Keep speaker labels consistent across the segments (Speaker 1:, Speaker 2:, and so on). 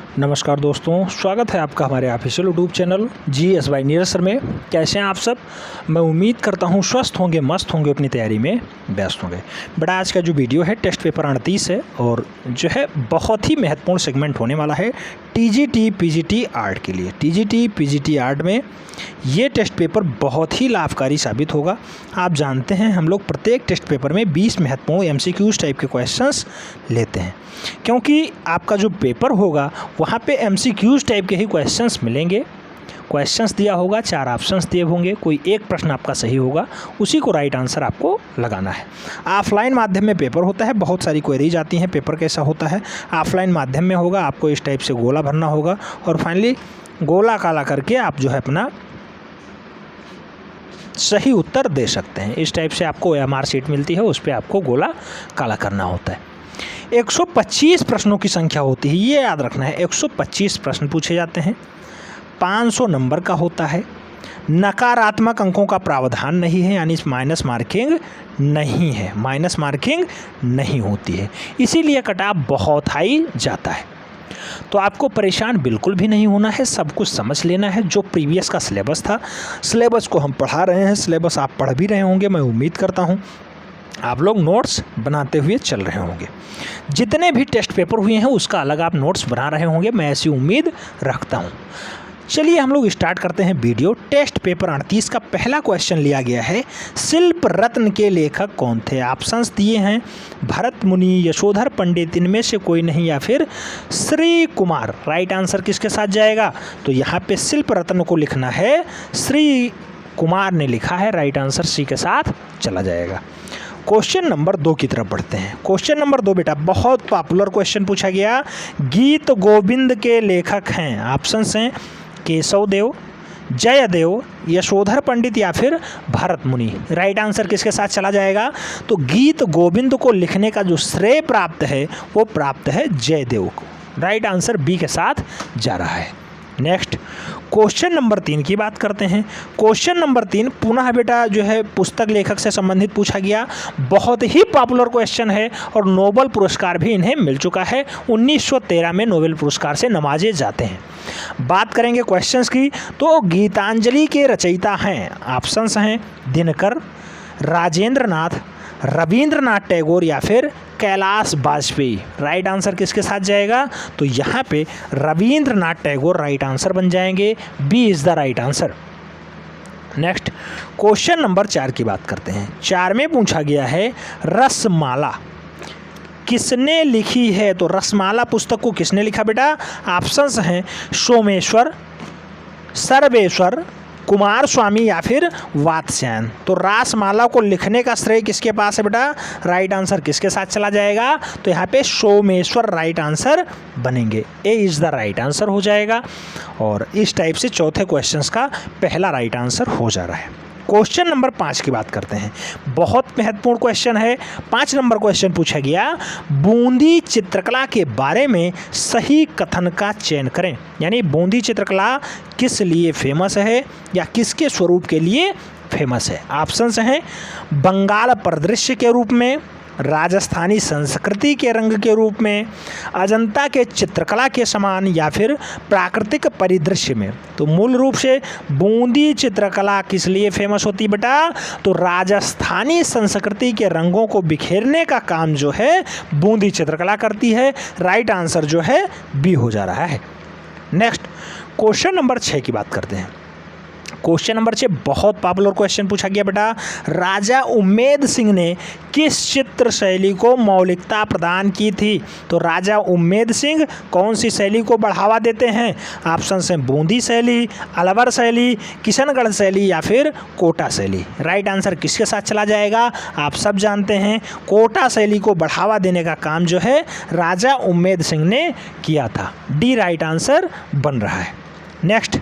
Speaker 1: नमस्कार दोस्तों, स्वागत है आपका हमारे official YouTube channel GS by Neeraj sir में। कैसे हैं आप सब? मैं उम्मीद करता हूं स्वस्थ होंगे, मस्त होंगे, अपनी तैयारी में व्यस्त होंगे। बड़ा आज का जो वीडियो है टेस्ट पेपर 38 है और जो है बहुत ही महत्वपूर्ण सेगमेंट होने वाला है TGT PGT आर्ट के लिए। TGT PGT आर्ट में ये टेस्ट पेपर बहुत ही लाभकारी साबित होगा। आप जानते हैं हम लोग प्रत्येक टेस्ट पेपर में 20 महत्वपूर्ण MCQs टाइप के क्वेश्चंस लेते हैं, क्योंकि आपका जो पेपर होगा वहाँ पे MCQs टाइप के ही क्वेश्चंस मिलेंगे। क्वेश्चंस दिया होगा, 4 ऑप्शंस दिए होंगे, कोई एक प्रश्न आपका सही होगा, उसी को राइट आंसर आपको लगाना है। ऑफलाइन माध्यम में पेपर होता है, बहुत सारी क्वेरीज आती हैं पेपर कैसा होता है। ऑफलाइन माध्यम में होगा, आपको इस टाइप से गोला भरना होगा और फाइनली गोला काला करके आप जो है अपना सही उत्तर दे सकते हैं। इस टाइप से आपको OMR शीट मिलती है, उस पर आपको गोला काला करना होता है। 125 प्रश्नों की संख्या होती है, ये याद रखना है। 125 प्रश्न पूछे जाते हैं, 500 नंबर का होता है। नकारात्मक अंकों का प्रावधान नहीं है, यानी माइनस मार्किंग नहीं है, माइनस मार्किंग नहीं होती है, इसीलिए कट ऑफ बहुत हाई जाता है। तो आपको परेशान बिल्कुल भी नहीं होना है, सब कुछ समझ लेना है। जो प्रीवियस का सिलेबस था, सिलेबस को हम पढ़ा रहे हैं, सिलेबस आप पढ़ भी रहे होंगे, मैं उम्मीद करता हूँ आप लोग नोट्स बनाते हुए चल रहे होंगे। जितने भी टेस्ट पेपर हुए हैं उसका अलग आप नोट्स बना रहे होंगे, मैं ऐसी उम्मीद रखता हूँ। चलिए हम लोग स्टार्ट करते हैं वीडियो। टेस्ट पेपर 38 का पहला क्वेश्चन लिया गया है, शिल्प रत्न के लेखक कौन थे? ऑप्शंस दिए हैं भरत मुनि, यशोधर पंडित, इनमें से कोई नहीं, या फिर श्री कुमार। राइट आंसर किसके साथ जाएगा? तो यहाँ पे शिल्प रत्न को लिखना है, श्री कुमार ने लिखा है, राइट आंसर सी के साथ चला जाएगा। क्वेश्चन नंबर 2 की तरफ बढ़ते हैं। क्वेश्चन नंबर 2 बेटा बहुत पॉपुलर क्वेश्चन पूछा गया, गीत गोविंद के लेखक हैं। ऑप्शंस हैं केशव देव, जयदेव, यशोधर पंडित या फिर भरत मुनि। राइट आंसर किसके साथ चला जाएगा? तो गीत गोविंद को लिखने का जो श्रेय प्राप्त है वो प्राप्त है जयदेव को। राइट आंसर बी के साथ जा रहा है। नेक्स्ट क्वेश्चन नंबर 3 की बात करते हैं। क्वेश्चन नंबर 3 पुनः बेटा जो है पुस्तक लेखक से संबंधित पूछा गया, बहुत ही पॉपुलर क्वेश्चन है और नोबेल पुरस्कार भी इन्हें मिल चुका है। 1913 में नोबेल पुरस्कार से नवाजे जाते हैं। बात करेंगे क्वेश्चंस की, तो गीतांजलि के रचयिता हैं, ऑप्शंस हैं दिनकर, राजेंद्र नाथ, रविंद्रनाथ टैगोर या फिर कैलाश बाजपेयी। राइट आंसर किसके साथ जाएगा? तो यहाँ पे रविंद्रनाथ टैगोर राइट आंसर बन जाएंगे, B is the right answer. Next question number 4 की बात करते हैं। 4 में पूछा गया है रसमाला किसने लिखी है? तो रसमाला पुस्तक को किसने लिखा बेटा? ऑप्शंस हैं सोमेश्वर, सर्वेश्वर, कुमार स्वामी या फिर वात्स्यायन। तो रासमाला को लिखने का श्रेय किसके पास है बेटा? राइट आंसर किसके साथ चला जाएगा? तो यहाँ पे सोमेश्वर राइट आंसर बनेंगे, A is the right answer हो जाएगा। और इस टाइप से चौथे क्वेश्चंस का पहला राइट आंसर हो जा रहा है। क्वेश्चन नंबर 5 की बात करते हैं, बहुत महत्वपूर्ण क्वेश्चन है। 5 नंबर क्वेश्चन पूछा गया, बूंदी चित्रकला के बारे में सही कथन का चयन करें। यानी बूंदी चित्रकला किस लिए फेमस है या किसके स्वरूप के लिए फेमस है? ऑप्शंस हैं बंगाल परिदृश्य के रूप में, राजस्थानी संस्कृति के रंग के रूप में, अजंता के चित्रकला के समान या फिर प्राकृतिक परिदृश्य में। तो मूल रूप से बूंदी चित्रकला किस लिए फेमस होती है बेटा? तो राजस्थानी संस्कृति के रंगों को बिखेरने का काम जो है बूंदी चित्रकला करती है। राइट आंसर जो है बी हो जा रहा है। नेक्स्ट क्वेश्चन नंबर 6 की बात करते हैं। क्वेश्चन नंबर 6 बहुत पॉपुलर क्वेश्चन पूछा गया बेटा, राजा उम्मेद सिंह ने किस चित्र शैली को मौलिकता प्रदान की थी? तो राजा उम्मेद सिंह कौन सी शैली को बढ़ावा देते हैं? ऑप्शन हैं बूंदी शैली, अलवर शैली, किशनगढ़ शैली या फिर कोटा शैली। राइट आंसर किसके साथ चला जाएगा? आप सब जानते हैं कोटा शैली को बढ़ावा देने का काम जो है राजा उम्मेद सिंह ने किया था, डी राइट आंसर बन रहा है। नेक्स्ट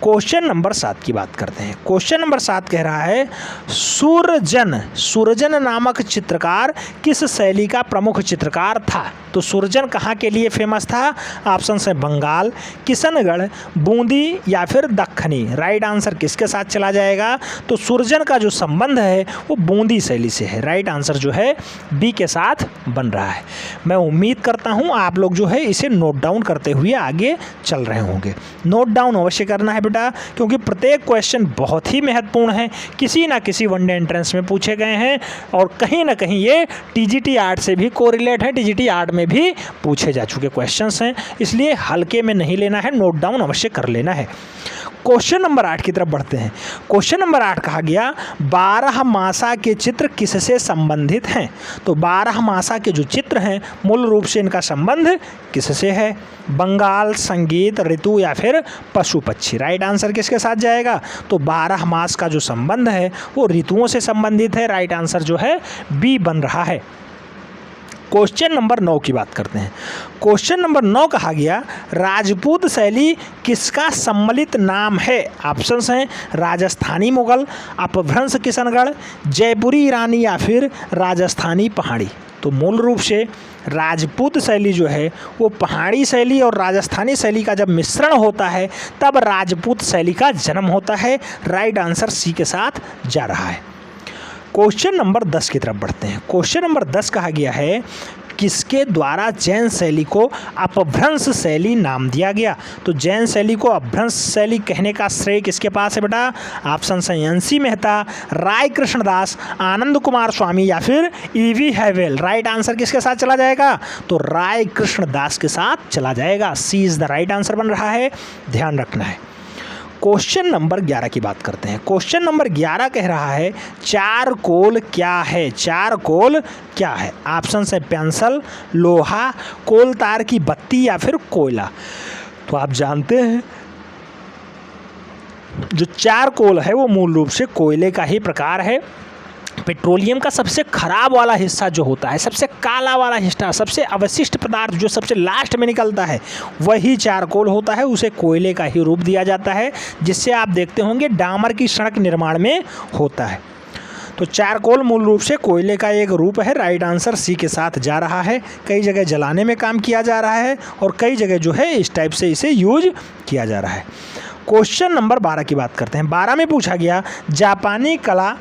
Speaker 1: क्वेश्चन नंबर 7 की बात करते हैं। क्वेश्चन नंबर 7 कह रहा है सूरजन नामक चित्रकार किस शैली का प्रमुख चित्रकार था? तो सूरजन कहाँ के लिए फेमस था? ऑप्शन है बंगाल, किशनगढ़, बूंदी या फिर दक्खनी। राइट आंसर किसके साथ चला जाएगा? तो सूरजन का जो संबंध है वो बूंदी शैली से है। राइट आंसर जो है बी के साथ बन रहा है। मैं उम्मीद करता हूँ आप लोग जो है इसे नोट डाउन करते हुए आगे चल रहे होंगे। नोट डाउन अवश्य करना है बेटा, क्योंकि प्रत्येक क्वेश्चन बहुत ही महत्वपूर्ण है, किसी ना किसी वनडे एंट्रेंस में पूछे गए हैं और कहीं ना कहीं ये टीजीटी आर्ट से भी कोरिलेट है, टीजीटी आर्ट में भी पूछे जा चुके क्वेश्चंस हैं, इसलिए हल्के में नहीं लेना है, नोट डाउन अवश्य कर लेना है। क्वेश्चन नंबर 8 की तरफ बढ़ते हैं। क्वेश्चन नंबर 8 कहा गया 12 मासा के चित्र किससे संबंधित हैं? तो 12 मासा के जो चित्र हैं मूल रूप से इनका संबंध किससे है? बंगाल, संगीत, ऋतु या फिर पशु पक्षी। राइट आंसर किसके साथ जाएगा? तो 12 मास का जो संबंध है वो ऋतुओं से संबंधित है। राइट आंसर जो है बी बन रहा है। क्वेश्चन नंबर 9 की बात करते हैं। क्वेश्चन नंबर 9 कहा गया राजपूत शैली किसका सम्मिलित नाम है? ऑप्शंस हैं राजस्थानी मुगल, अपभ्रंश किशनगढ़, जयपुरी ईरानी या फिर राजस्थानी पहाड़ी। तो मूल रूप से राजपूत शैली जो है वो पहाड़ी शैली और राजस्थानी शैली का जब मिश्रण होता है तब राजपूत शैली का जन्म होता है। राइट आंसर सी के साथ जा रहा है। क्वेश्चन नंबर 10 की तरफ बढ़ते हैं। क्वेश्चन नंबर 10 कहा गया है किसके द्वारा जैन शैली को अपभ्रंश शैली नाम दिया गया? तो जैन शैली को अपभ्रंश शैली कहने का श्रेय किसके पास है बेटा? ऑप्शन है एन.सी. मेहता, राय कृष्णदास, आनंद कुमार स्वामी या फिर ई.वी. हैवेल। राइट आंसर किसके साथ चला जाएगा? तो राय कृष्णदास के साथ चला जाएगा। सी इज द राइट आंसर बन रहा है, ध्यान रखना है। क्वेश्चन नंबर 11 की बात करते हैं। क्वेश्चन नंबर 11 कह रहा है चारकोल क्या है? चारकोल क्या है? ऑप्शन है पेंसिल, लोहा, कोल तार की बत्ती या फिर कोयला। तो आप जानते हैं जो चारकोल है वो मूल रूप से कोयले का ही प्रकार है। पेट्रोलियम का सबसे खराब वाला हिस्सा जो होता है, सबसे काला वाला हिस्सा, सबसे अवशिष्ट पदार्थ जो सबसे लास्ट में निकलता है वही चारकोल होता है। उसे कोयले का ही रूप दिया जाता है, जिससे आप देखते होंगे डामर की सड़क निर्माण में होता है। तो चारकोल मूल रूप से कोयले का एक रूप है। राइट आंसर सी के साथ जा रहा है। कई जगह जलाने में काम किया जा रहा है और कई जगह जो है इस टाइप से इसे यूज किया जा रहा है। क्वेश्चन नंबर 12 की बात करते हैं। 12 में पूछा गया जापानी कला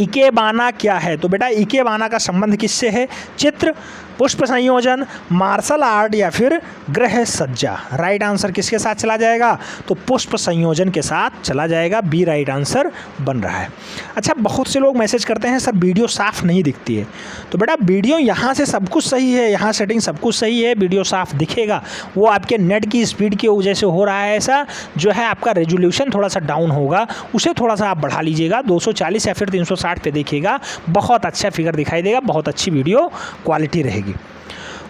Speaker 1: इकेबाना क्या है? तो बेटा इकेबाना का संबंध किससे है? चित्र, पुष्प संयोजन, मार्शल आर्ट या फिर गृह सज्जा। राइट आंसर किसके साथ चला जाएगा? तो पुष्प संयोजन के साथ चला जाएगा। बी राइट आंसर बन रहा है। अच्छा, बहुत से लोग मैसेज करते हैं सर वीडियो साफ़ नहीं दिखती है। तो बेटा वीडियो यहाँ से सब कुछ सही है, यहाँ सेटिंग सब कुछ सही है, वीडियो साफ़ दिखेगा। वो आपके नेट की स्पीड की वजह से हो रहा है ऐसा, जो है आपका रेजोल्यूशन थोड़ा सा डाउन होगा, उसे थोड़ा सा आप बढ़ा लीजिएगा, 240 या फिर 360 पे देखिएगा, बहुत अच्छा फिगर दिखाई देगा, बहुत अच्छी वीडियो क्वालिटी रहेगी।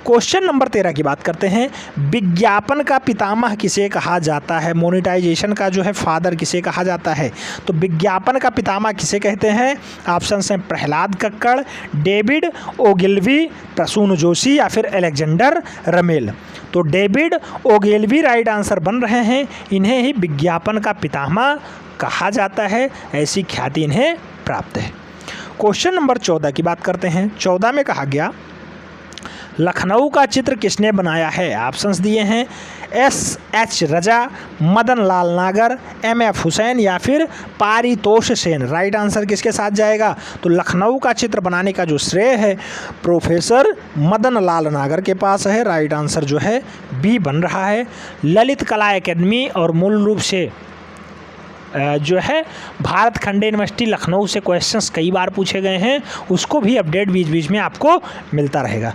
Speaker 1: क्वेश्चन नंबर 13 की बात करते हैं। विज्ञापन का पितामह किसे कहा जाता है? मोनेटाइजेशन का जो है फादर किसे कहा जाता है? तो विज्ञापन का पितामह किसे कहते हैं? ऑप्शन हैं प्रहलाद कक्कड़, डेविड ओगिलवी, प्रसून जोशी या फिर अलेक्जेंडर रमेल। तो डेविड ओगिलवी राइट आंसर बन रहे हैं। इन्हें ही विज्ञापन का पितामह कहा जाता है, ऐसी ख्याति इन्हें प्राप्त है। क्वेश्चन नंबर 14 की बात करते हैं। 14 में कहा गया लखनऊ का चित्र किसने बनाया है? ऑप्शंस दिए हैं S.H. रजा, मदन लाल नागर, M.F. हुसैन या फिर पारितोष सेन। राइट आंसर किसके साथ जाएगा? तो लखनऊ का चित्र बनाने का जो श्रेय है प्रोफेसर मदन लाल नागर के पास है। राइट आंसर जो है बी बन रहा है। ललित कला एकेडमी और मूल रूप से जो है भारत खंडे यूनिवर्सिटी लखनऊ से क्वेश्चंस कई बार पूछे गए हैं, उसको भी अपडेट बीच बीच में आपको मिलता रहेगा।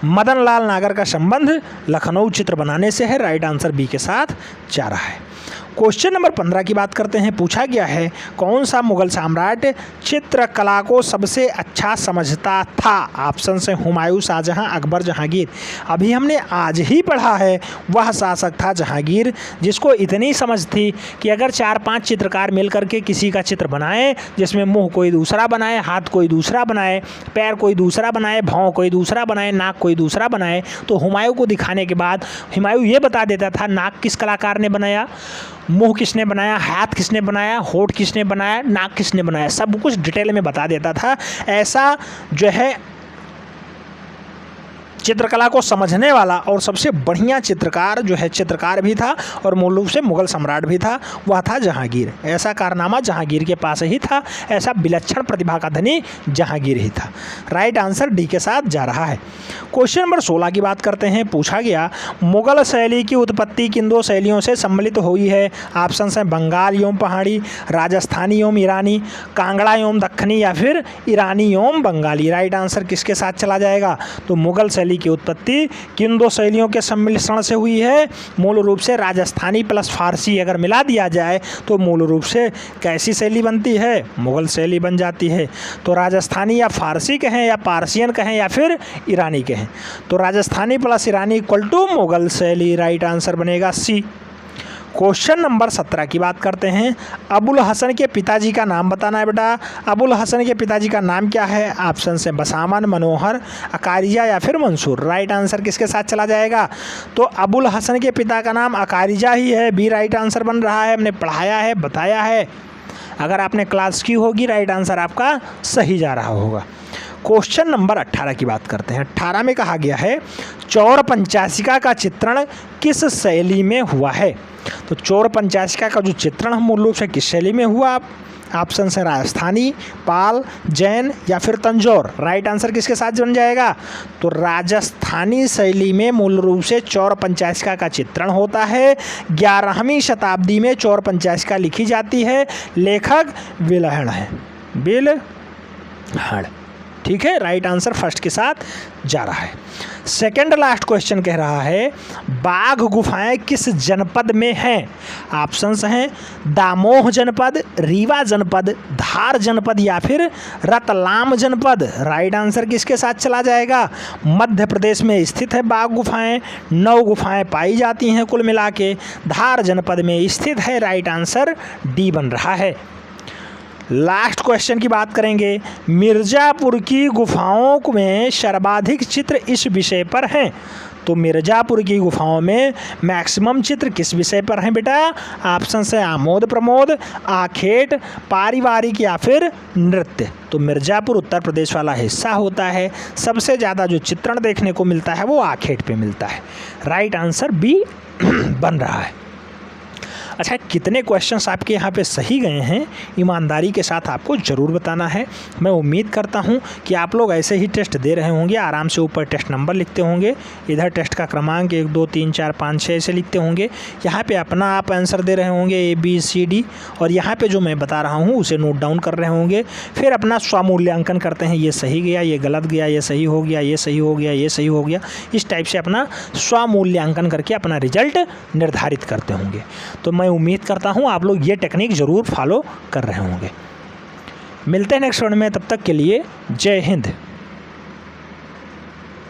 Speaker 1: मदन लाल नागर का संबंध लखनऊ चित्र बनाने से है। राइट आंसर बी के साथ जा रहा है। क्वेश्चन नंबर 15 की बात करते हैं। पूछा गया है कौन सा मुगल सम्राट चित्रकला को सबसे अच्छा समझता था? ऑप्शन से हुमायूं, शाहजहां, अकबर, जहांगीर। अभी हमने आज ही पढ़ा है वह शासक था जहांगीर, जिसको इतनी समझ थी कि अगर 4-5 चित्रकार मिल करके किसी का चित्र बनाए, जिसमें मुंह कोई दूसरा बनाए, हाथ कोई दूसरा बनाए, पैर कोई दूसरा बनाए, भौं कोई दूसरा बनाए, नाक कोई दूसरा बनाए, तो हुमायूं को दिखाने के बाद हुमायूं ये बता देता था नाक किस कलाकार ने बनाया, मुंह किसने बनाया, हाथ किसने बनाया, होठ किसने बनाया, नाक किसने बनाया, सब कुछ डिटेल में बता देता था। ऐसा जो है चित्रकला को समझने वाला और सबसे बढ़िया चित्रकार जो है चित्रकार भी था और मूल रूप से मुगल सम्राट भी था, वह था जहांगीर। ऐसा कारनामा जहांगीर के पास ही था, ऐसा विलक्षण प्रतिभा का धनी जहांगीर ही था। राइट आंसर डी के साथ जा रहा है। क्वेश्चन नंबर 16 की बात करते हैं। पूछा गया मुगल शैली की उत्पत्ति किन दो शैलियों से सम्मिलित हुई है। ऑप्शन है बंगाल एवं पहाड़ी, राजस्थानी एवं ईरानी, कांगड़ा एवं दक्खनी या फिर ईरानी एवं बंगाली। राइट आंसर किसके साथ चला जाएगा? तो मुगल शैली की उत्पत्ति किन दो शैलियों के सम्मिश्रण से हुई है? मूल रूप से राजस्थानी प्लस फारसी अगर मिला दिया जाए तो मूल रूप से कैसी शैली बनती है? मुगल शैली बन जाती है। तो राजस्थानी या फारसी कहें या पारसियन कहें या फिर ईरानी कहें, तो राजस्थानी प्लस ईरानी इक्वल टू मुगल शैली। राइट आंसर बनेगा सी। क्वेश्चन नंबर 17 की बात करते हैं। अबुल हसन के पिताजी का नाम बताना है बेटा। अबुल हसन के पिताजी का नाम क्या है? ऑप्शन है बसामन, मनोहर, अकारिजा या फिर मंसूर। राइट आंसर किसके साथ चला जाएगा? तो अबुल हसन के पिता का नाम अकारिजा ही है। बी राइट आंसर बन रहा है। हमने पढ़ाया है, बताया है, अगर आपने क्लास की होगी राइट आंसर आपका सही जा रहा होगा। क्वेश्चन नंबर 18 की बात करते हैं। 18 में कहा गया है चौर पंचाशिका का चित्रण किस शैली में हुआ है? तो चौर पंचाशिका का जो चित्रण मूल रूप से किस शैली में हुआ? ऑप्शन है राजस्थानी, पाल, जैन या फिर तंजौर। राइट आंसर किसके साथ बन जाएगा? तो राजस्थानी शैली में मूल रूप से चौर पंचाशिका का चित्रण होता है। 11वीं शताब्दी में चौर पंचाशिका लिखी जाती है। लेखक विल्हण है, विल्हण। ठीक है, राइट आंसर फर्स्ट के साथ जा रहा है। सेकंड लास्ट क्वेश्चन कह रहा है बाघ गुफाएं किस जनपद में हैं? ऑप्शंस हैं दामोह जनपद, रीवा जनपद, धार जनपद या फिर रतलाम जनपद। राइट आंसर किसके साथ चला जाएगा? मध्य प्रदेश में स्थित है बाघ गुफाएं। 9 गुफाएं पाई जाती हैं कुल मिला के, धार जनपद में स्थित है। राइट आंसर डी बन रहा है। लास्ट क्वेश्चन की बात करेंगे। मिर्ज़ापुर की गुफाओं में सर्वाधिक चित्र इस विषय पर हैं। तो मिर्ज़ापुर की गुफाओं में मैक्सिमम चित्र किस विषय पर हैं बेटा? ऑप्शन है आमोद प्रमोद, आखेट, पारिवारिक या फिर नृत्य। तो मिर्ज़ापुर उत्तर प्रदेश वाला हिस्सा होता है। सबसे ज़्यादा जो चित्रण देखने को मिलता है वो आखेट पे मिलता है। राइट आंसर बी बन रहा है। अच्छा, कितने क्वेश्चंस आपके यहाँ पे सही गए हैं ईमानदारी के साथ आपको ज़रूर बताना है। मैं उम्मीद करता हूँ कि आप लोग ऐसे ही टेस्ट दे रहे होंगे, आराम से ऊपर टेस्ट नंबर लिखते होंगे, इधर टेस्ट का क्रमांक 1 2 3 4 5 6 ऐसे लिखते होंगे। यहाँ पे अपना आप आंसर दे रहे होंगे ABCD, और यहाँ पे जो मैं बता रहा हूँ उसे नोट डाउन कर रहे होंगे। फिर अपना स्वमूल्यांकन करते हैं, ये सही गया, ये गलत गया, ये सही हो गया, ये सही हो गया, ये सही हो गया। इस टाइप से अपना स्वमूल्यांकन करके अपना रिजल्ट निर्धारित करते होंगे। तो मैं उम्मीद करता हूँ आप लोग ये टेक्निक ज़रूर फॉलो कर रहे होंगे। मिलते हैं नेक्स्ट राउंड में, तब तक के लिए जय हिंद।